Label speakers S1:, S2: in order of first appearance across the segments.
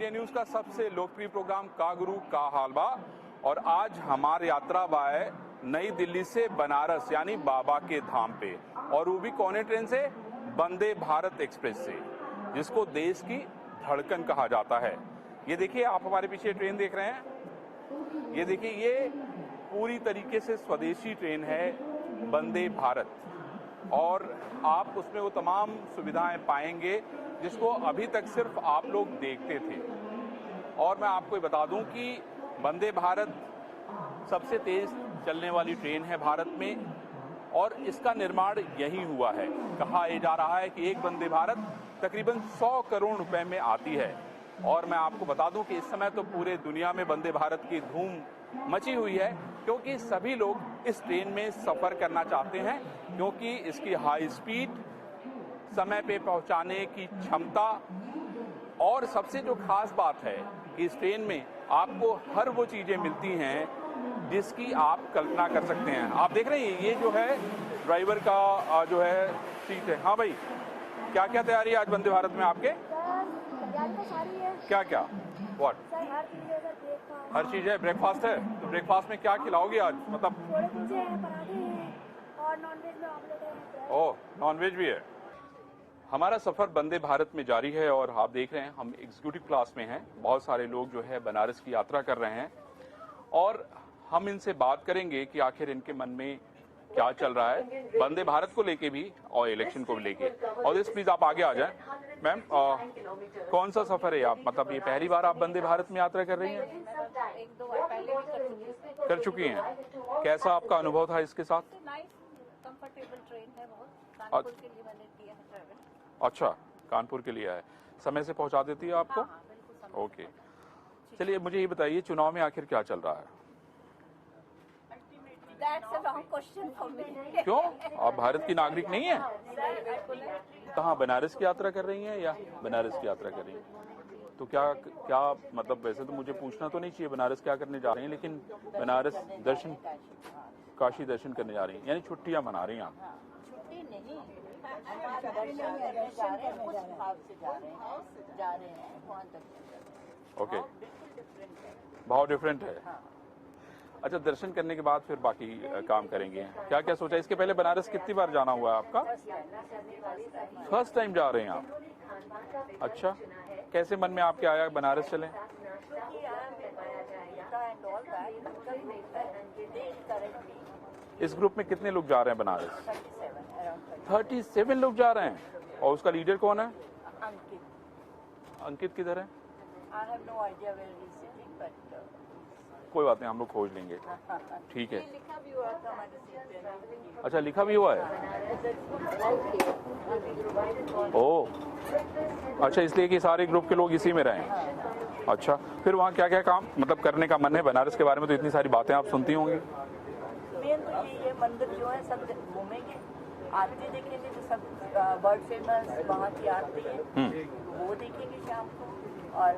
S1: India news का सबसे लोकप्रिय प्रोग्राम का गुरु का हालबा। और आज हमारी यात्रा है नई दिल्ली से बनारस यानी बाबा के धाम पे, और वो भी कौन ट्रेन से? वंदे भारत एक्सप्रेस से, जिसको देश की धड़कन कहा जाता है। ये देखिए, आप हमारे पीछे ट्रेन देख रहे हैं, ये देखिए, ये पूरी तरीके से स्वदेशी ट्रेन है वंदे भारत, और आप उसमें वो तमाम सुविधाएं पाएंगे जिसको अभी तक सिर्फ आप लोग देखते थे। और मैं आपको बता दूं कि वंदे भारत सबसे तेज चलने वाली ट्रेन है भारत में, और इसका निर्माण यहीं हुआ है। कहा यह जा रहा है कि एक वंदे भारत तकरीबन 100 करोड़ रुपए में आती है। और मैं आपको बता दूं कि इस समय तो पूरे दुनिया में वंदे भारत की धूम मची हुई है, क्योंकि सभी लोग इस ट्रेन में सफर करना चाहते हैं, क्योंकि इसकी हाई स्पीड, समय पे पहुंचाने की क्षमता, और सबसे जो खास बात है कि इस ट्रेन में आपको हर वो चीजें मिलती हैं जिसकी आप कल्पना कर सकते हैं। आप देख रहे हैं, ये जो है ड्राइवर का जो है सीट है। हाँ भाई, क्या क्या तैयारी है आज वंदे भारत में आपके?
S2: तो सारी है।
S1: क्या क्या? व्हाट? हर चीज है। ब्रेकफास्ट है, तो ब्रेकफास्ट में क्या खिलाओगे आज? मतलब
S2: थोड़े कुलचे हैं, पराठे हैं, और नॉनवेज में ऑमलेट है।
S1: ओह, नॉनवेज भी है। हमारा सफर वंदे भारत में जारी है, और आप देख रहे हैं हम एग्जीक्यूटिव क्लास में हैं। बहुत सारे लोग जो है बनारस की यात्रा कर रहे हैं, और हम इनसे बात करेंगे कि आखिर इनके मन में क्या चल रहा है वंदे भारत को लेके भी और इलेक्शन को लेके। और इस प्लीज आप आगे आ जाएं। मैम, कौन सा सफर है आप, मतलब ये पहली बार आप वंदे भारत में यात्रा कर रही हैं?
S2: एक दो बार पहले भी
S1: कर चुकी हैं। कैसा आपका अनुभव था इसके साथ?
S2: कंफर्टेबल ट्रेन है बहुत। कानपुर के लिए मैंने किया है ट्रैवल।
S1: अच्छा, कानपुर के लिए है। समय से पहुंचा देती है आपको?
S2: हाँ, बिल्कुल समय।
S1: ओके, चलिए मुझे ये बताइए, चुनाव में आखिर क्या चल रहा है?
S2: That's a wrong question for me.
S1: क्यों? आप भारत की नागरिक नहीं है? कहाँ, बनारस की यात्रा कर रही हैं या बनारस की यात्रा कर रही हैं? तो क्या क्या मतलब, वैसे तो मुझे पूछना तो नहीं चाहिए बनारस क्या करने जा रही हैं, लेकिन बनारस दर्शन, काशी दर्शन करने जा रही हैं, यानी छुट्टियां मना रही हैं आप?
S2: छुट्टी नहीं, दर्शन करने उस भाव से जा रहे हैं वहाँ तक।
S1: ओके, बहुत डिफरेंट है। अच्छा, दर्शन करने के बाद फिर बाकी काम करेंगे। क्या क्या सोचा? इसके पहले बनारस कितनी बार जाना हुआ है आपका? फर्स्ट टाइम जा रहे हैं आप? अच्छा, कैसे मन में आपके आया बनारस चलें? इस ग्रुप में कितने लोग जा रहे हैं बनारस? 37 लोग जा रहे हैं। और उसका लीडर कौन है? अंकित किधर है? कोई बात नहीं, हम लोग खोज लेंगे। ठीक है।
S2: लिखा भी हुआ था हमारी सीट पे।
S1: अच्छा, लिखा भी हुआ है? ओह, अच्छा, इसलिए कि सारे ग्रुप के लोग इसी में रहें। अच्छा, फिर वहाँ क्या क्या काम मतलब करने का मन है? बनारस के बारे में तो इतनी सारी बातें आप सुनती होंगी।
S3: मेन तो ये मंदिर जो है सब घूमेंगे, आरती देखेंगे, जो सब वर्ल्ड फेमस वहाँ की आरती है वो देखेंगे शाम को, और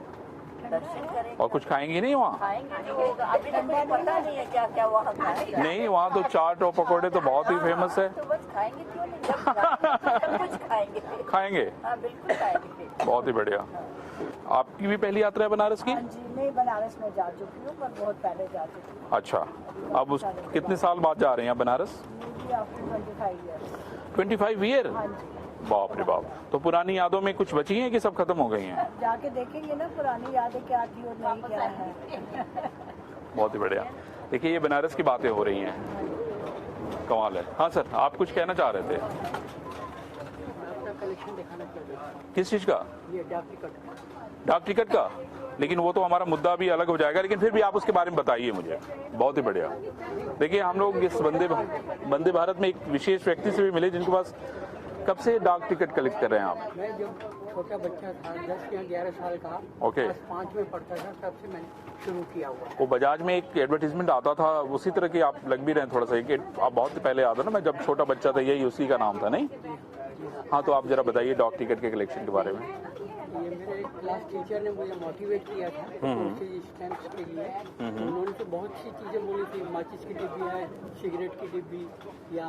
S3: दर्शन करेंगे।
S1: और कुछ खाएंगे नहीं वहाँ?
S3: खाएंगे जो होगा, अभी तक मुझे पता नहीं है क्या क्या वहाँ खाएंगे।
S1: नहीं, वहाँ तो चाट और पकौड़े तो बहुत ही फेमस है।
S3: तो बस खाएंगे, क्यों नहीं, सब कुछ खाएंगे।
S1: खाएंगे?
S3: हाँ, बिल्कुल खाएंगे।
S1: बहुत ही बढ़िया। आपकी भी पहली यात्रा है बनारस की?
S3: हाँ जी, मैं बनारस में जा चुकी हूँ, पर बहुत पहले जा चुकी हूँ।
S1: अच्छा, अब उस कितने साल बाद जा रहे हैं बनारस? 25 ईयर?
S3: हाँ जी।
S1: बाप रे बाप। तो पुरानी यादों में कुछ बची हैं कि सब खत्म हो गई हैं?
S3: जाके देखेंगे ना पुरानी यादें क्या थी और नहीं क्या है।
S1: बहुत ही बढ़िया। देखिए, ये बनारस की बातें हो रही हैं, कमाल है। हाँ सर, आप कुछ कहना चाह रहे थे?
S3: कलेक्शन दिखाना चाहिए।
S1: किस चीज का?
S3: ये डाक टिकट।
S1: डाक टिकट का? लेकिन वो तो हमारा मुद्दा भी अलग हो जाएगा, लेकिन फिर भी आप उसके बारे में बताइए मुझे। बहुत ही बढ़िया। देखिए, हम लोग इस वंदे भारत में एक विशेष व्यक्ति से भी मिले जिनके पास, कब से डाक टिकट कलेक्ट कर रहे हैं आप?
S4: मैं जब छोटा बच्चा था, 10 या 11 साल का,
S1: ओके,
S4: क्लास 5 में पढ़ता था, तब से मैंने शुरू किया हुआ।
S1: वो बजाज में एक एडवर्टीजमेंट आता था, उसी तरह की आप लग भी रहे हैं थोड़ा सा। एक आप बहुत पहले आता ना, मैं जब छोटा बच्चा था, यही उसी का नाम था नहीं? हाँ, तो आप जरा बताइए डाक टिकट के कलेक्शन के बारे में।
S4: ये मेरे एक क्लास टीचर ने मुझे मोटिवेट किया था स्टैंप्स के लिए। उन्होंने तो बहुत सी चीज़ें बोली थी, माचिस की डिब्बी है, सिगरेट की डिब्बी, या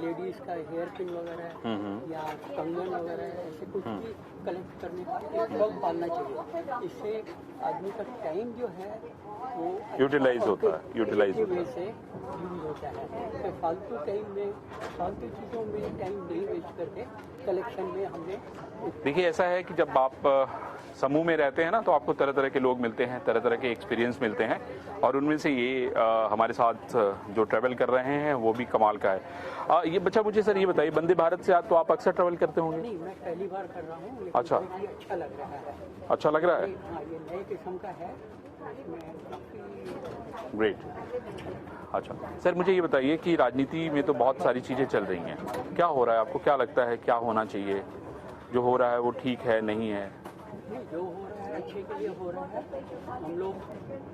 S4: लेडीज का हेयर पिन वगैरह, या कंगन वगैरह, ऐसे कुछ की कलेक्ट करने का एक शौक पालना चाहिए। इससे आदमी का टाइम जो है वो
S1: यूटिलाइज होता है, यूटिलाइज होता है।
S4: वे से यूज होता है। तो फालतू टाइम में, फालतू चीज़ों में टाइम नहीं वेस्ट करके कलेक्शन में हमने
S1: देखिए ऐसा है कि जब आप समूह में रहते हैं ना तो आपको तरह तरह के लोग मिलते हैं, तरह तरह के एक्सपीरियंस मिलते हैं और उनमें से ये हमारे साथ जो ट्रैवल कर रहे हैं वो भी कमाल का है। ये बच्चा मुझे सर ये बताइए, वंदे भारत से आप तो आप अक्सर ट्रैवल करते होंगे?
S4: नहीं, मैं पहली बार कर रहा हूँ।
S1: अच्छा।
S4: ये अच्छा लग रहा है।
S1: अच्छा लग रहा है?
S4: हाँ, ये नए किस्म का है। इसमें काफ़ी
S1: ग्रेट। अच्छा सर मुझे ये बताइए कि राजनीति में तो बहुत सारी चीज़ें चल रही हैं, क्या हो रहा है आपको क्या लगता है क्या होना चाहिए? जो हो रहा है वो ठीक है नहीं है?
S4: नहीं, जो हो रहा है अच्छे के लिए हो रहा है। हम लोग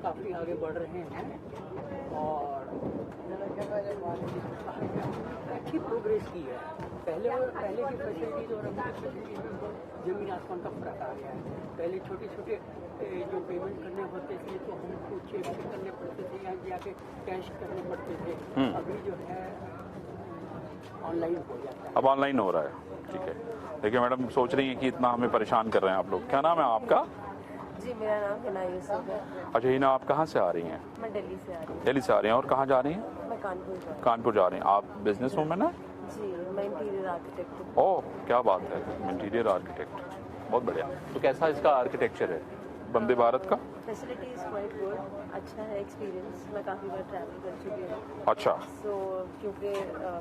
S4: काफ़ी आगे बढ़ रहे हैं और अच्छी प्रोग्रेस की है। पहले की फैसिलिटीज और अभी की फैसिलिटीज में जमीन आसमान का फर्क आ गया है। पहले छोटे छोटे जो पेमेंट करने होते थे तो हमको चेक से करने पड़ते थे, यहाँ जाके कैश करने पड़ते थे। अभी जो है ऑनलाइन हो जाता है।
S1: अब ऑनलाइन हो रहा है, ठीक है। देखिए मैडम सोच रही हैं कि इतना हमें परेशान कर रहे हैं आप लोग। क्या नाम है आपका?
S2: जी मेरा नाम हिना यूसुफ है।
S1: अच्छा हिना, आप कहाँ से आ रही हैं?
S2: मैं दिल्ली से आ रही हूँ।
S1: दिल्ली से आ रही हैं और कहाँ जा रही हैं?
S2: मैं कानपुर जा रही
S1: कानपुर जा रही हैं। आप बिजनेस वूमेन हैं?
S2: हूँ। जी मैं इंटीरियर आर्किटेक्ट हूँ।
S1: ओह क्या बात है, इंटीरियर आर्किटेक्ट, बहुत बढ़िया। तो कैसा इसका आर्किटेक्चर है वंदे भारत का?
S2: फैसिलिटीज क्वाइट गुड, अच्छा है एक्सपीरियंस। मैं काफ़ी बार ट्रैवल कर चुकी हूँ।
S1: अच्छा।
S2: सो क्योंकि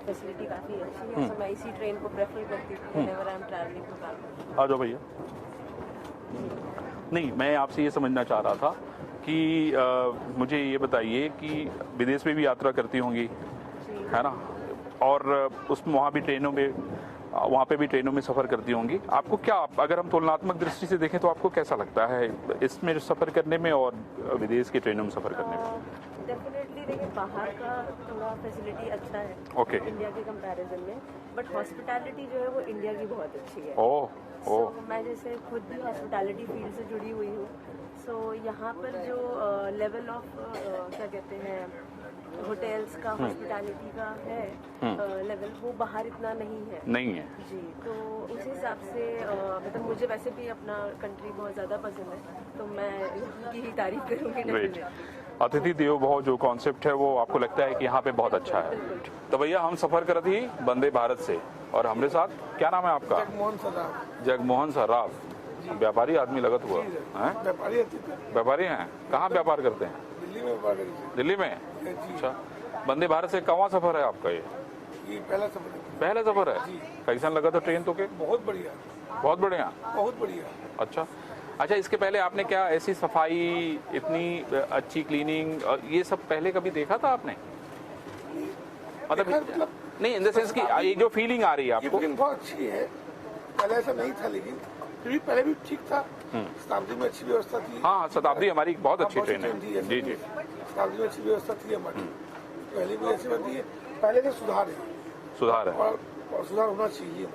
S2: फैसिलिटी काफ़ी अच्छी है तो मैं इसी ट्रेन को प्रेफर करती हूँ whenever I am travelling to Kanpur.
S1: आ जाओ भैया। नहीं मैं आपसे ये समझना चाह रहा था कि मुझे ये बताइए कि विदेश में भी यात्रा करती होंगी
S2: जी
S1: है ना, और उसमें वहाँ भी ट्रेनों में, वहाँ पे भी ट्रेनों में सफ़र करती होंगी। आपको क्या, अगर हम तुलनात्मक दृष्टि से देखें तो आपको कैसा लगता है इसमें सफ़र करने में और विदेश की ट्रेनों में सफ़र करने में?
S2: डेफिनेटली देखिए बाहर का थोड़ा फैसिलिटी अच्छा है
S1: ओके।
S2: इंडिया के कंपैरिजन में, बट हॉस्पिटैलिटी जो है वो इंडिया की बहुत अच्छी है।
S1: ओह ओह।
S2: So, मैं जैसे खुद भी हॉस्पिटैलिटी फील्ड से जुड़ी हुई हूँ। सो यहाँ पर जो लेवल ऑफ क्या कहते हैं होटल्स का हॉस्पिटैलिटी का है लेवल, वो बाहर इतना नहीं है।
S1: नहीं है
S2: जी, तो उस हिसाब से मतलब मुझे वैसे भी अपना कंट्री बहुत ज़्यादा पसंद है तो मैं इनकी ही तारीफ करूँगी।
S1: ग्रेट।
S2: डेफिनेटली
S1: अतिथि देवो भव जो कॉन्सेप्ट है वो आपको लगता है कि यहाँ पे बहुत अच्छा है? तो भैया हम सफ़र कर रही वंदे भारत से और हमारे साथ, क्या नाम है आपका?
S5: जगमोहन सराफ।
S1: जगमोहन सराफ। व्यापारी आदमी लगत हुआ है?
S5: व्यापारी
S1: व्यापारी हैं? कहाँ व्यापार करते हैं?
S5: दिल्ली में व्यापार करी
S1: दिल्ली में?
S5: जी।
S1: अच्छा। वंदे भारत से कहाँ सफ़र है आपका? ये
S5: ये पहला सफर है।
S1: पहला सफ़र है? कैसा लगा था ट्रेन तो के?
S5: बहुत बढ़िया,
S1: बहुत बढ़िया।
S5: बहुत बढ़िया।
S1: अच्छा अच्छा, इसके पहले आपने क्या ऐसी सफाई, इतनी अच्छी क्लीनिंग, ये सब पहले कभी देखा था आपने? मतलब नहीं इन द सेंस कि ये जो फीलिंग आ रही है
S5: ये
S1: आपको?
S5: फिल्म बहुत अच्छी है। पहले ऐसा नहीं था लेकिन फिर भी पहले भी ठीक था। शताब्दी में अच्छी व्यवस्था थी।
S1: हाँ शताब्दी हमारी बहुत अच्छी ट्रेन है।
S5: थी,
S1: जी जी।
S5: शताब्दी में अच्छी व्यवस्था थी हमारी। पहले भी ऐसी बनती है, पहले से सुधार है
S1: सुधार है,
S5: और सुधार होना चाहिए।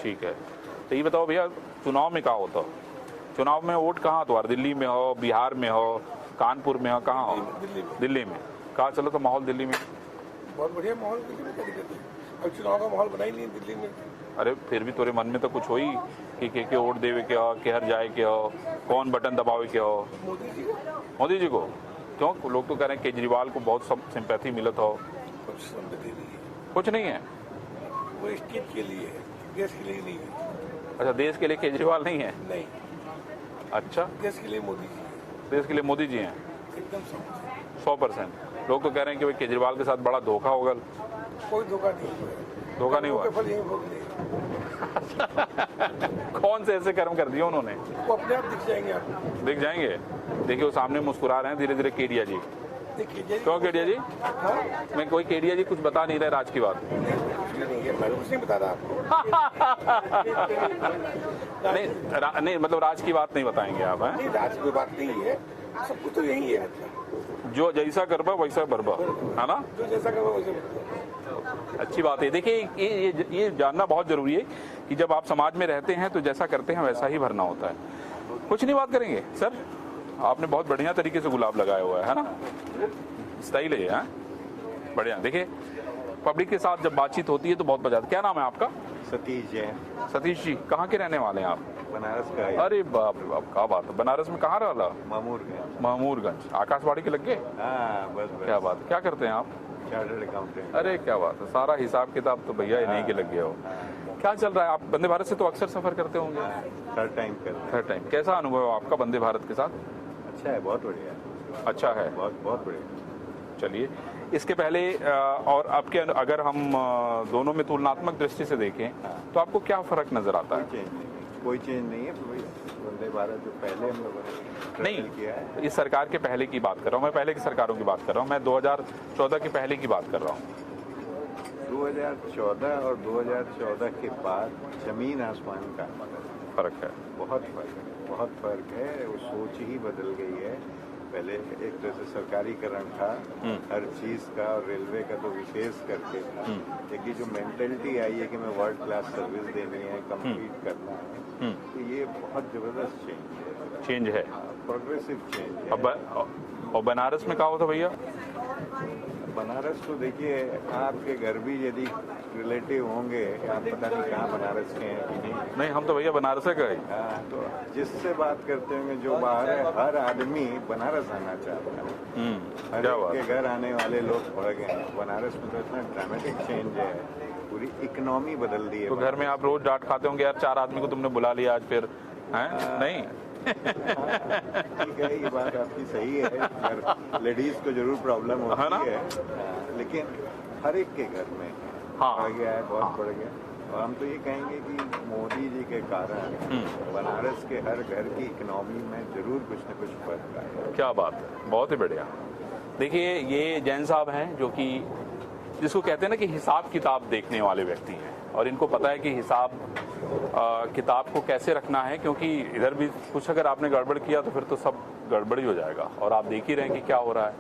S1: ठीक है। तो ये बताओ भैया, चुनाव में क्या होता? चुनाव में वोट कहाँ तो? दिल्ली में हो, बिहार में हो, कानपुर में हो, कहाँ हो?
S5: दिल्ली में।
S1: दिल्ली में। कहाँ चलो तो माहौल दिल्ली में?
S5: बहुत बढ़िया माहौल दिल्ली में। क्या दिक्कत है? अब चुनाव का माहौल बना ही नहीं दिल्ली में।
S1: अरे फिर भी तोरे मन में तो कुछ हो ही कि के वोट देवे के हो, के हर जाए के हो, कौन बटन दबावे के हो?
S5: मोदी जी का
S1: मोदी जी को। क्यों? लोग तो कह रहे हैं केजरीवाल को बहुत सब सिंपैथी मिलत हो।
S5: कुछ संपत्ति नहीं है,
S1: कुछ नहीं है?
S5: वो स्टेट के लिए है, देश के लिए नहीं है।
S1: अच्छा, देश के लिए केजरीवाल नहीं है?
S5: नहीं,
S1: अच्छा,
S5: देश के लिए मोदी जी है,
S1: देश के लिए मोदी जी हैं
S5: एकदम
S1: 100%। लोग तो कह रहे हैं कि भाई केजरीवाल के साथ बड़ा धोखा होगा।
S5: कोई धोखा नहीं हुआ।
S1: धोखा नहीं हुआ?
S5: फल यही भोग लिए।
S1: कौन से ऐसे कर्म कर दिए उन्होंने?
S5: वो अपने आप दिख जाएंगे आपको।
S1: दिख जाएंगे। देखिए वो सामने मुस्कुरा रहे हैं धीरे धीरे केडिया जी।
S5: देखिए
S1: क्यों केडिया जी?
S5: हाँ,
S1: मैं कोई केडिया जी कुछ बता नहीं रहे राज की बात।
S5: नहीं है, मैं कुछ नहीं बता रहा आपको।
S1: नहीं मतलब राज की बात नहीं बताएंगे आप हैं?
S5: नहीं, राज की बात नहीं है, सब कुछ तो यही है। मतलब
S1: जो जैसा करबा वैसा बरबा, है ना?
S5: जो जैसा करो वैसे बता।
S1: अच्छी बात है। देखिए ये जानना बहुत जरूरी है कि जब आप समाज में रहते हैं तो जैसा करते हैं वैसा ही भरना होता है। कुछ नहीं बात करेंगे सर? आपने बहुत बढ़िया तरीके से गुलाब लगाया हुआ है ना? स्टाइल है, बढ़िया। देखिए पब्लिक के साथ जब बातचीत होती है तो बहुत मजा आता है। क्या नाम है आपका?
S6: सतीश जैन,
S1: सतीश जी कहाँ के रहने वाले हैं आप?
S6: बनारस का है,
S1: अरे बाप रे बाप, क्या बात है। बनारस में कहाँ रहा?
S6: मामूरगंज।
S1: महमूरगंज। आकाशवाणी के लग गए?
S6: हाँ बस बस।
S1: क्या बात है। क्या करते हैं आप?
S6: Chartered accountant.
S1: अरे क्या बात है, सारा हिसाब किताब तो भैया इन्हीं के लग गया हो। क्या चल रहा है? आप वंदे भारत से तो अक्सर सफर करते होंगे?
S6: थर्ड टाइम करते हैं।
S1: Third time. कैसा अनुभव है आपका वंदे भारत के साथ?
S6: अच्छा है, बहुत बढ़िया है,
S1: अच्छा है।
S6: बहुत बहुत बढ़िया।
S1: चलिए, इसके पहले और अब के अगर हम दोनों में तुलनात्मक दृष्टि से देखें तो आपको क्या फर्क नजर आता है?
S6: कोई चेंज नहीं है। वंदे भारत जो पहले हम लोगों ने
S1: नहीं,
S6: किया है,
S1: इस सरकार के पहले की बात कर रहा हूँ मैं, पहले की सरकारों की बात कर रहा हूँ मैं, 2014 के पहले की बात कर रहा हूँ।
S6: 2014 और 2014 के बाद जमीन आसमान का
S1: फर्क है।
S6: बहुत फर्क है, बहुत फर्क है। वो सोच ही बदल गई है। पहले एक तरह से सरकारीकरण था हर चीज का, और रेलवे का तो विशेष करके था। लेकिन जो मेंटेलिटी आई है कि मैं वर्ल्ड क्लास सर्विस देनी है, कम्पीट करना है, तो ये बहुत जबरदस्त
S1: चेंज है,
S6: प्रोग्रेसिव चेंज है।
S1: और बनारस में कहा होता भैया?
S6: बनारस तो देखिए, आपके घर भी यदि रिलेटिव होंगे, आप पता नहीं कहाँ बनारस के हैं कि
S1: नहीं, हम तो भैया बनारस से गए।
S6: तो जिससे बात करते होंगे जो बाहर है, हर आदमी बनारस आना चाहता है। हर
S1: क्या
S6: एक
S1: बात
S6: के घर आने वाले लोग बढ़ गए हैं। बनारस में तो इतना ड्रामेटिक चेंज है, पूरी इकोनॉमी बदल दी है।
S1: तो घर में आप रोज डांट खाते होंगे, यार 4 आदमी को तुमने बुला लिया आज फिर, हैं? नहीं
S6: ठीक है, ये बात आपकी सही है। लेडीज को जरूर प्रॉब्लम होती है, लेकिन हर एक के घर में बढ़ गया है, बहुत बढ़ गया। और हम तो ये कहेंगे कि मोदी जी के कारण बनारस के हर घर की इकोनॉमी में जरूर कुछ न कुछ फर्क आया।
S1: क्या बात है, बहुत ही बढ़िया। देखिए, ये जैन साहब हैं जो कि जिसको कहते हैं ना कि हिसाब किताब देखने वाले व्यक्ति हैं, और इनको पता है कि हिसाब किताब को कैसे रखना है, क्योंकि इधर भी कुछ अगर आपने गड़बड़ किया तो फिर तो सब गड़बड़ ही हो जाएगा, और आप देख ही रहे हैं कि क्या हो रहा है।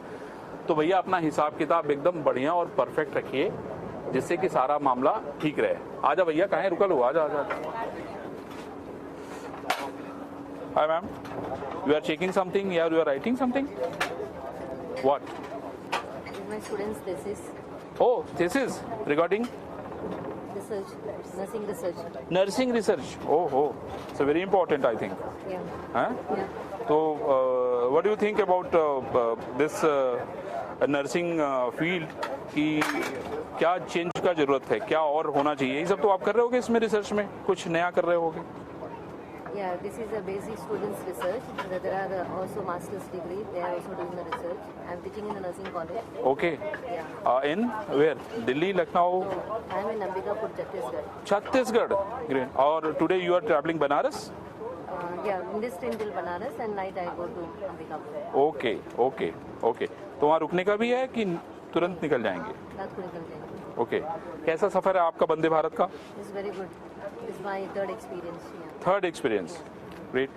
S1: तो भैया अपना हिसाब किताब एकदम बढ़िया और परफेक्ट रखिए, जिससे कि सारा मामला ठीक रहे। आजा भैया, कहाँ रुका लो, आजा आजा। Hi ma'am, you are checking something या you are writing something? What?
S7: My students' thesis,
S1: Oh, thesis regarding
S7: research, nursing research.
S1: nursing research. Oh, so very important, I think.
S7: Yeah.
S1: Huh?
S7: Yeah.
S1: So, what do you think about this nursing field? कि क्या change का जरूरत है, क्या और होना चाहिए? ये सब तो आप कर रहे होगे इसमें, रिसर्च में कुछ नया कर रहे होगे।
S7: Yeah, this is a basic students' research. There are also master's degree. They are also doing the research. I am teaching in the nursing college.
S1: Okay.
S7: Yeah.
S1: In where? Delhi, Lucknow?
S7: So I am in Ambikapur, Chhattisgarh.
S1: Chhattisgarh. Great. Or today you are traveling Banaras?
S7: Yeah, in this train till Banaras and night I go to Ambikapur.
S1: Okay. तो वहाँ रुकने का भी है कि तुरंत निकल जाएंगे?
S7: रात को निकल जाएंगे.
S1: ओके। कैसा सफर है आपका वंदे भारत का?
S7: It's very good. It's my third experience here.
S1: Third experience, great.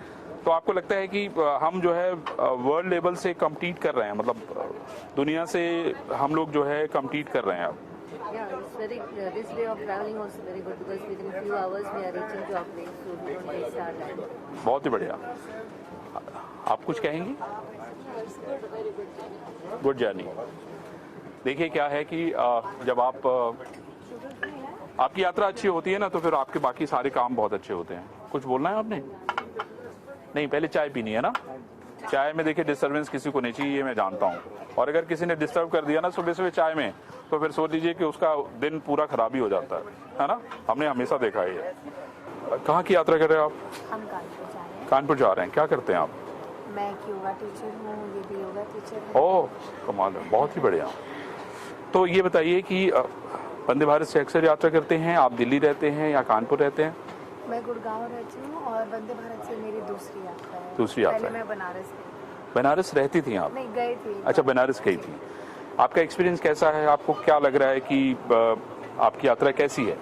S1: तो आपको लगता है कि हम जो है वर्ल्ड लेवल से कम्पीट कर रहे हैं, मतलब दुनिया से हम लोग जो है कम्पीट कर रहे हैं अब?
S7: Yeah, it's very. This way of traveling also very good because within few hours we are reaching to our place, so we don't waste our time.
S1: बहुत ही बढ़िया। आप कुछ कहेंगी? Good journey. देखिए क्या है कि जब आपकी यात्रा अच्छी होती है ना, तो फिर आपके बाकी सारे काम बहुत अच्छे होते हैं। कुछ बोलना है आपने? नहीं, पहले चाय पीनी है ना। चाय में देखिए डिस्टर्बेंस किसी को नहीं चाहिए, ये मैं जानता हूँ। और अगर किसी ने डिस्टर्ब कर दिया ना सुबह सुबह चाय में, तो फिर सोच लीजिए कि उसका दिन पूरा खराब ही हो जाता है ना। हमने हमेशा देखा है ये। कहाँ की यात्रा कर रहे हो आप?
S8: हम कानपुर जा रहे हैं।
S1: कानपुर जा रहे हैं। क्या करते हैं आप?
S8: मैं एक योगा टीचर हूँ, ये भी योगा टीचर है।
S1: ओह, कमाल है, बहुत ही बढ़िया। तो ये बताइए कि वंदे भारत से अक्सर यात्रा करते हैं आप? दिल्ली रहते हैं या कानपुर रहते हैं?
S8: मैं गुड़गांव रहती हूँ और वंदे भारत से मेरी दूसरी यात्रा है।
S1: दूसरी यात्रा
S8: पहले मैं बनारस गई।
S1: बनारस रहती थी आप?
S8: नहीं, गई थी।
S1: अच्छा, बनारस गई थी। आपका एक्सपीरियंस कैसा है? आपको क्या लग रहा है कि आपकी यात्रा कैसी है?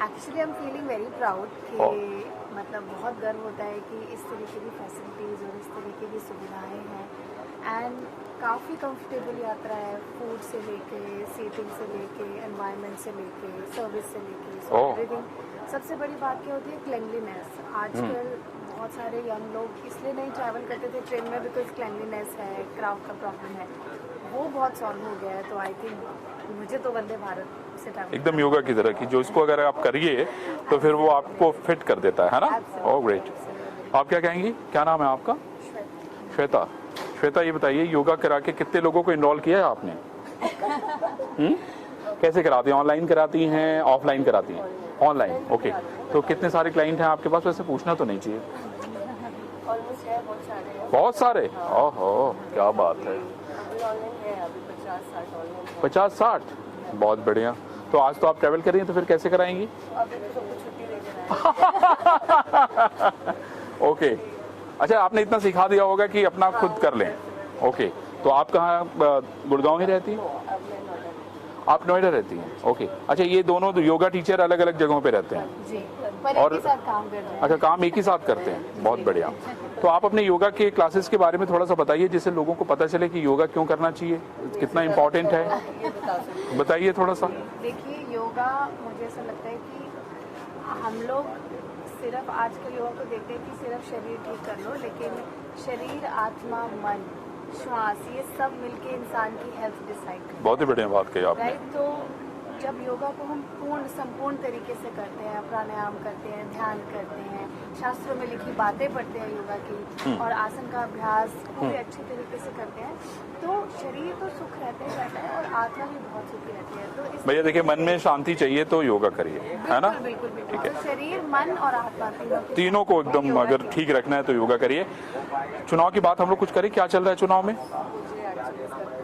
S8: Actually I am feeling very proud कि मतलब बहुत गर्व होता है कि इस तरीके की फैसिलिटीज़ और इस तरीके की सुविधाएं हैं एंड काफ़ी कंफर्टेबल यात्रा है। फूड से लेके, सीटिंग से लेके, एनवायरनमेंट से लेके, सर्विस से लेके, एवरीथिंग। सबसे बड़ी बात क्या होती है? क्लेanलीनेस। आजकल बहुत सारे यंग लोग इसलिए नहीं ट्रैवल करते थे ट्रेन में बिकॉज क्लेanलीनेस है, क्राउड का प्रॉब्लम है, वो बहुत सॉल्व हो गया है। तो आई थिंक मुझे तो वंदे भारत से ट्रैवल
S1: एकदम योगा की तरह कि जो इसको अगर आप करिए तो फिर वो आपको फिट कर देता है ना। Oh great. आप क्या कहेंगी, क्या नाम है आपका? श्वेता। श्वेता ये बताइए, योगा करा के कितने लोगों को इनरोल किया है आपने? कैसे कराती हैं, ऑनलाइन कराती हैं, ऑफलाइन कराती हैं? ऑनलाइन। ओके, तो कितने सारे क्लाइंट हैं आपके पास? वैसे पूछना तो नहीं चाहिए।
S3: ऑलमोस्ट है, बहुत सारे हैं।
S1: बहुत सारे? ओहो क्या बात है।
S3: अभी ऑनलाइन है, अभी 50-60 ऑनलाइन है।
S1: 50-60, बहुत बढ़िया। तो आज तो आप ट्रैवल कर रही हैं, तो फिर कैसे कराएंगी?
S3: अभी तो सबको छुट्टी ले देना है।
S1: ओके, अच्छा आपने इतना सिखा दिया होगा कि अपना खुद कर लें। ओके, तो आप कहाँ, गुड़गांव ही रहती हैं? आप नोएडा रहती हैं। ओके, अच्छा ये दोनों योगा टीचर अलग अलग जगहों पे रहते हैं
S8: जी, पर
S1: और
S8: एक ही साथ काम कर रहे हैं।
S1: अच्छा, काम एक ही साथ करते हैं, बहुत बढ़िया। तो आप अपने योगा के क्लासेस के बारे में थोड़ा सा बताइए, जिससे लोगों को पता चले कि योगा क्यों करना चाहिए, कितना इम्पोर्टेंट है, बताइए थोड़ा सा।
S8: देखिए, योगा मुझे ऐसा लगता है कि हम लोग सिर्फ आजकल योगा को देखते हैं कि सिर्फ शरीर ठीक कर लो, लेकिन शरीर, आत्मा, मन, श्वास, ये सब मिलके इंसान की हेल्थ डिसाइड करते हैं।
S1: बहुत ही बढ़िया बात कही आपने।
S8: राइट, तो जब योगा को हम संपूर्ण तरीके से करते हैं, प्राणायाम करते हैं, ध्यान करते हैं, शास्त्रों में लिखी बातें पढ़ते हैं योगा की, और आसन का अभ्यास पूरे अच्छे तरीके से करते हैं, तो शरीर तो सुख रहता ही रहता है और आत्मा भी बहुत सुखी रहती है। तो इस
S1: भैया देखिए, मन में शांति चाहिए तो योगा करिए, है ना।
S8: बिल्कुल बिल्कुल, तो शरीर, मन और आत्मा
S1: तीनों को एकदम अगर ठीक रखना है तो योगा करिए। चुनाव की बात हम लोग कुछ करें, क्या चल रहा है चुनाव में?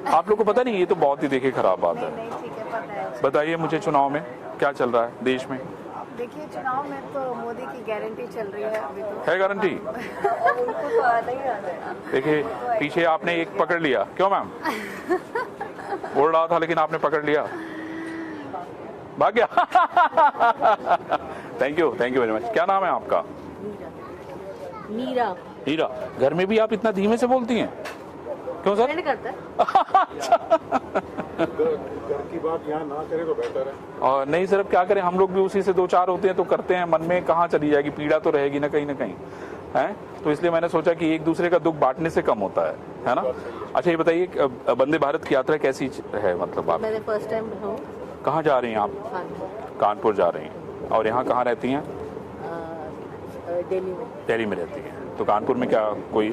S1: आप लोग को पता नहीं? ये तो बहुत ही देखिए खराब बात है।
S8: नहीं, ठीक है, पता है।
S1: बताइए मुझे, चुनाव में क्या चल रहा है देश में?
S8: देखिए, चुनाव में तो मोदी की गारंटी चल रही है अभी तो।
S1: है गारंटी?
S3: उनको तो आना ही आना है।
S1: देखिए पीछे आपने एक पकड़ लिया, क्यों मैम? बोल रहा था लेकिन आपने पकड़ लिया, भाग गया। Thank you very much. क्या नाम है आपका?
S7: मीरा।
S1: हीरा। घर में भी आप इतना धीमे से बोलती हैं, क्यों सर?
S7: फ्रेंड करता है।
S6: घर की बात यहाँ ना करे तो बेहतर है।
S1: और नहीं सर, अब क्या करें, हम लोग भी उसी से दो चार होते हैं तो करते हैं, मन में कहाँ चली जाएगी, पीड़ा तो रहेगी ना कहीं है। तो इसलिए मैंने सोचा कि एक दूसरे का दुख बांटने से कम होता है ना। अच्छा ये बताइए, वंदे भारत की यात्रा कैसी है, मतलब आप?
S7: मैंने फर्स्ट टाइम हूँ।
S1: कहाँ जा रही हैं आप? कानपुर जा रही हैं। और यहाँ कहाँ रहती हैं?
S7: दिल्ली में।
S1: दिल्ली में रहती हैं। तो कानपुर में क्या कोई?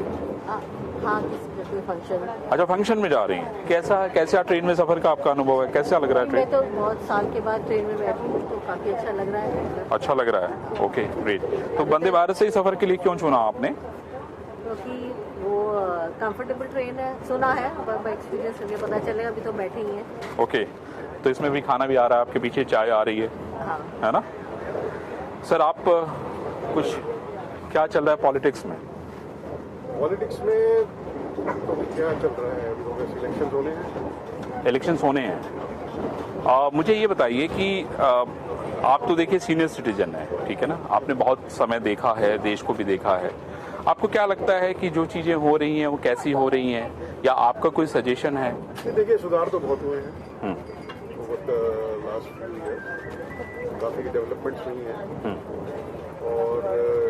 S7: हाँ, किसी फंक्शन।
S1: अच्छा, फंक्शन में जा रही हैं। कैसा ट्रेन में सफर का आपका अनुभव है, कैसा लग रहा है ट्रेन?
S7: मैं तो बहुत साल के बाद ट्रेन में बैठी हूँ, तो काफी अच्छा लग रहा है।
S1: अच्छा लग रहा है, ओके ग्रेट। तो वंदे भारत से ही सफर के लिए क्यों चुना आपने?
S7: क्योंकि वो कंफर्टेबल ट्रेन है, सुना है, पर एक्सपीरियंस करके पता चलेगा, अभी तो बैठे ही हैं।
S1: ओके, तो इसमें भी खाना भी आ रहा है, आपके पीछे चाय आ रही है,
S7: हाँ।
S1: है ना। सर आप कुछ, क्या चल रहा है पॉलिटिक्स में?
S6: पॉलिटिक्स में तो क्या चल रहा है, इलेक्शन होने हैं।
S1: इलेक्शंस होने हैं। मुझे ये बताइए कि आप तो देखिए सीनियर सिटीजन है, ठीक है ना, आपने बहुत समय देखा है, देश को भी देखा है। आपको क्या लगता है कि जो चीजें हो रही हैं वो कैसी हो रही हैं, या आपका कोई सजेशन है?
S6: देखिए, सुधार तो बहुत हुए हैं लास्ट फ्यू ईयर, काफ़ी डेवलपमेंट्स हुई हैं और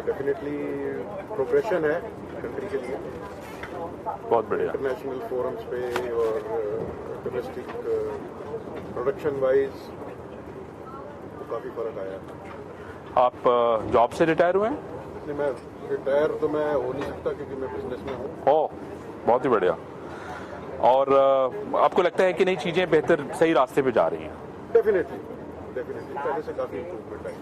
S6: डेफिनेटली प्रोग्रेशन है कंट्री के लिए।
S1: बहुत बढ़िया।
S6: इंटरनेशनल फोरम्स पे और डोमेस्टिक प्रोडक्शन वाइज तो काफ़ी फर्क आया।
S1: आप जॉब से रिटायर हुए हैं?
S6: नहीं, मैं रिटायर तो मैं हो नहीं सकता क्योंकि मैं बिजनेस में हूँ।
S1: ओह, बहुत ही बढ़िया। और आपको लगता है कि नई चीजें बेहतर सही रास्ते पे जा रही हैं?
S6: डेफिनेटली पहले से काफ़ी इम्प्रूवमेंट आई।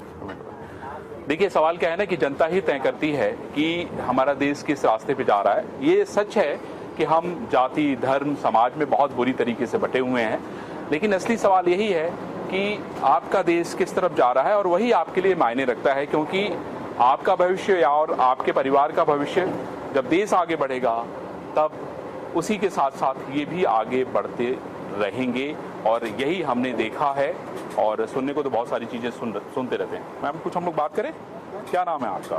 S1: देखिए सवाल क्या है ना कि जनता ही तय करती है कि हमारा देश किस रास्ते पे जा रहा है। ये सच है कि हम जाति, धर्म, समाज में बहुत बुरी तरीके से बटे हुए हैं, लेकिन असली सवाल यही है कि आपका देश किस तरफ जा रहा है, और वही आपके लिए मायने रखता है, क्योंकि आपका भविष्य या और आपके परिवार का भविष्य, जब देश आगे बढ़ेगा तब उसी के साथ साथ ये भी आगे बढ़ते रहेंगे। और यही हमने देखा है, और सुनने को तो बहुत सारी चीजें सुनते रहते हैं। मैम कुछ हम लोग बात करें, क्या नाम है आपका?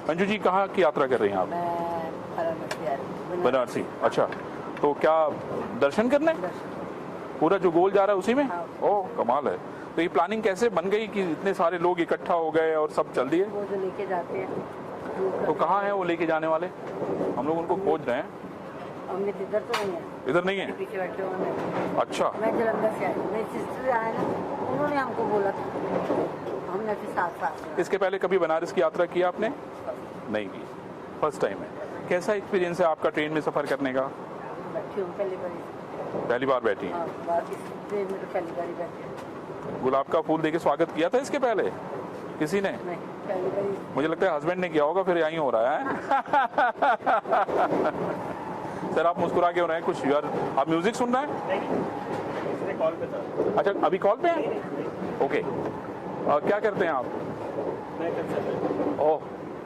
S1: मंजू जी, कहाँ की यात्रा कर रही हैं आप? बनारसी। अच्छा, तो क्या दर्शन करने? पूरा जो गोल जा रहा है उसी में? ओह कमाल है। तो ये प्लानिंग कैसे बन गई कि इतने सारे लोग इकट्ठा हो गए और सब चल दिए?
S3: वो जो लेके जाते हैं
S1: तो कहाँ है वो लेके जाने वाले? हम लोग उनको खोज रहे हैं।
S3: हमने इधर तो नहीं है,
S1: इधर नहीं है?
S3: पीछे बैठे हुए हैं।
S1: अच्छा,
S3: मैं जलंधर से आई, मेरी सिस्टर आए ना, उन्होंने हमको बोला था, हमने फिर साथ साथ
S1: इसके पहले कभी बनारस की यात्रा की आपने? नहीं की, फर्स्ट टाइम है। कैसा एक्सपीरियंस है आपका ट्रेन में सफ़र करने का?
S3: बैठी हूँ
S1: पहली बार बैठी हैं?
S3: इस ट्रेन में तो पहली बार ही बैठी हूँ।
S1: गुलाब का फूल देके स्वागत किया था इसके पहले किसी ने?
S3: नहीं, पहली बार ही।
S1: मुझे लगता है हस्बैंड ने किया होगा, फिर यहीं हो रहा है। सर आप मुस्कुरा क्यों रहे हैं? कुछ यार, आप म्यूजिक सुन रहे हैं?
S6: कॉल पे था।
S1: अच्छा, अभी कॉल पे हैं? ओके। क्या करते हैं आप? ओह,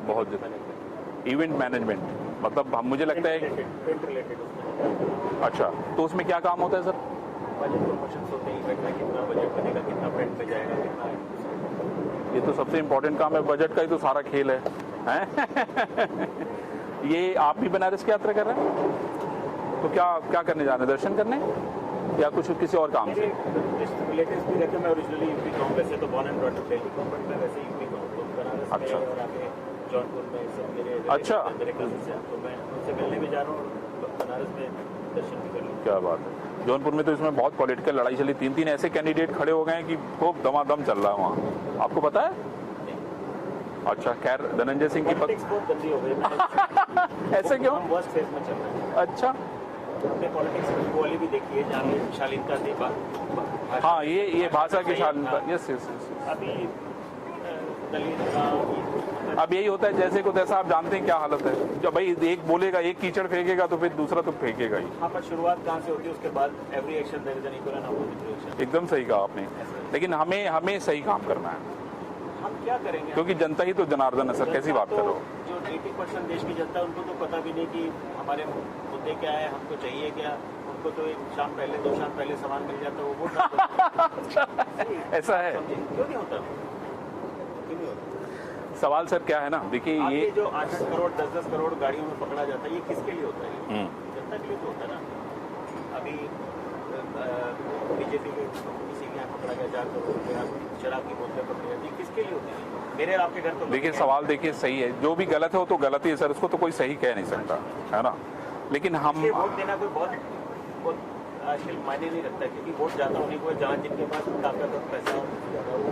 S1: बहुत जगह इवेंट मैनेजमेंट, मतलब हम, मुझे लगता है। अच्छा, तो उसमें क्या काम होता है सर?
S6: बजट प्रमोशंस होते हैं, इवेंट में कितना बजट बनेगा, कितना फ्रेंड पे जाएगा, कितना।
S1: ये तो सबसे इम्पोर्टेंट काम है, बजट का ही तो सारा खेल है, हैं? ये आप भी बनारस की यात्रा कर रहे हैं? तो क्या क्या करने जा रहे हैं? दर्शन करने या कुछ किसी और काम से?
S6: रिलेटिव्स भी रहते हैं। मैं ओरिजिनली यूपी का हूँ, वैसे तो born and brought up Delhi का हूँ, बट मैं वैसे यूपी का हूँ, तो बनारस
S1: अच्छा।
S6: में और आगे जौनपुर में सब मेरे
S1: अच्छा।
S6: मेरे कजिन्स हैं, तो मैं उनसे मिलने भी जा रहा हूँ, बनारस में दर्शन भी कर लूँ।
S1: क्या बात है। जौनपुर में तो इसमें बहुत पॉलिटिकल लड़ाई चली, 3-3 ऐसे कैंडिडेट खड़े हो गए हैं कि खूब दमादम चल रहा है वहाँ, आपको पता है? अच्छा, खैर धनंजय सिंह की
S6: पॉलिटिक्स बहुत गंदी हो गई।
S1: ऐसे क्यों?
S6: हम वर्स्ट फेज में चल रहे हैं।
S1: अच्छा,
S6: हमने पॉलिटिक्स में वो वाली भी देखी है जहाँ पे शालीनता थी।
S1: हाँ, ये भाषा की शालीनता, यस यस यस।
S6: अभी दलित का
S1: अब यही होता है, जैसे को तैसा, आप जानते हैं क्या हालत है। जब भाई एक बोलेगा, एक कीचड़ फेंकेगा तो फिर दूसरा तो फेंकेगा ही।
S6: हाँ, पर शुरुआत कहाँ से होती है, उसके बाद every action there is an equal and opposite reaction.
S1: एकदम सही कहा आपने, लेकिन हमें सही काम करना है,
S6: हम क्या करेंगे?
S1: क्योंकि जनता ही तो जनार्दन है सर, कैसी बात कर रहे हो?
S6: जो 80% देश की जनता, उनको तो पता भी नहीं कि हमारे मुद्दे क्या है, हमको चाहिए क्या। उनको तो एक शाम पहले, 2 शाम पहले सामान मिल जाता है, वो वोट
S1: ऐसा है?
S6: क्यों नहीं होता? क्यों नहीं होता?
S1: सवाल सर क्या है ना, देखिए ये
S6: जो 8-8 करोड़ 10-10 करोड़ गाड़ियों में पकड़ा जाता है, ये किसके लिए होता है? जनता के लिए तो होता है ना। अभी बीजेपी के किसी के यहाँ पकड़ा गया 4 करोड़ रुपया, शराब की बोतलें पकड़ी जाती है, किसके लिए होती है? मेरे आपके घर तो
S1: देखिए सवाल देखिए सही है, जो भी गलत है वो तो गलत ही है सर, उसको तो कोई सही कह नहीं सकता है ना। लेकिन हम
S6: वोट देना कोई बहुत आजकल मायने नहीं रखता, क्योंकि वोट जाता उन्हीं को जहाँ जिनके पास ताकत पैसा वो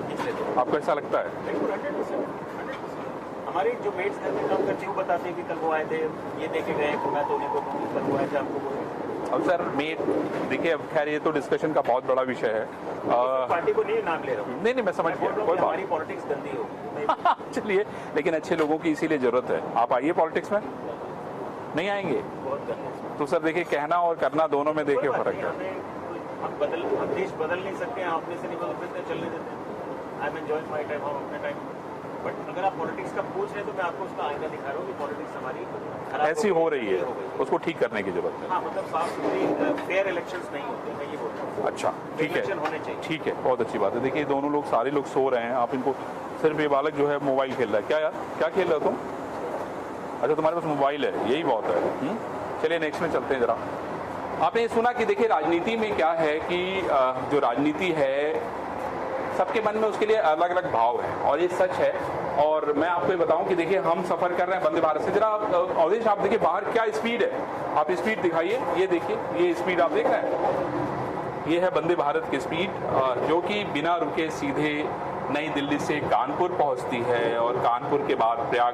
S6: खींच लेते हैं।
S1: आपको ऐसा लगता है?
S6: बिल्कुल 100%। हमारे जो मेट्स घर में काम करते हैं वो बताते हैं कि कल वो आए थे, ये देके गए, तो मैं तो उन्हीं को दूंगी, कल वो आए थे आपको बोल।
S1: अब सर मेट, देखिए अब खैर ये तो डिस्कशन का बहुत बड़ा विषय है।
S6: पार्टी को नहीं नाम ले रहा हूँ,
S1: नहीं मैं समझ गया, कोई बात
S6: हमारी पॉलिटिक्स गंदी हो।
S1: चलिए, लेकिन अच्छे लोगों की इसीलिए जरूरत है। आप आइए पॉलिटिक्स में, नहीं आएंगे
S6: बहुत गंदी।
S1: तो सर देखिए, कहना और करना दोनों में देखिए फर्क है।
S6: हम देश बदल नहीं सकते हैं, अपने से नहीं बदल सकते, चलने देते हैं। I am enjoying my time, हम अपने टाइम। बट अगर आप पॉलिटिक्स का पूछ रहे हैं तो मैं आपको उसका आईना दिखा रहा हूँ कि पॉलिटिक्स हमारी खराब
S1: ऐसी हो रही है, उसको ठीक करने की जरूरत है।
S6: हाँ, मतलब साफ सुथरी फेयर इलेक्शंस नहीं होते, मैं ये बोल रहा हूँ।
S1: अच्छा ठीक है,
S6: इलेक्शन होने चाहिए।
S1: ठीक है, बहुत अच्छी बात है। देखिए दोनों लोग, सारे लोग सो रहे हैं, आप इनको, सिर्फ ये बालक जो है मोबाइल खेल रहा है। क्या यार, क्या खेल रहे हो तुम? अच्छा तुम्हारे पास मोबाइल है, यही बहुत है। चलिए नेक्स्ट में चलते हैं जरा। आपने सुना कि देखिए राजनीति में क्या है कि जो राजनीति है सबके मन में उसके लिए अलग अलग भाव है, और ये सच है। और मैं आपको ये बताऊं कि देखिए हम सफर कर रहे हैं वंदे भारत से। जरा अवधेश आप देखिए बाहर क्या स्पीड है, आप स्पीड दिखाइए। ये देखिए, ये स्पीड आप देख रहे हैं, ये है वंदे भारत की स्पीड, जो कि बिना रुके सीधे नई दिल्ली से कानपुर पहुंचती है और कानपुर के बाद प्रयाग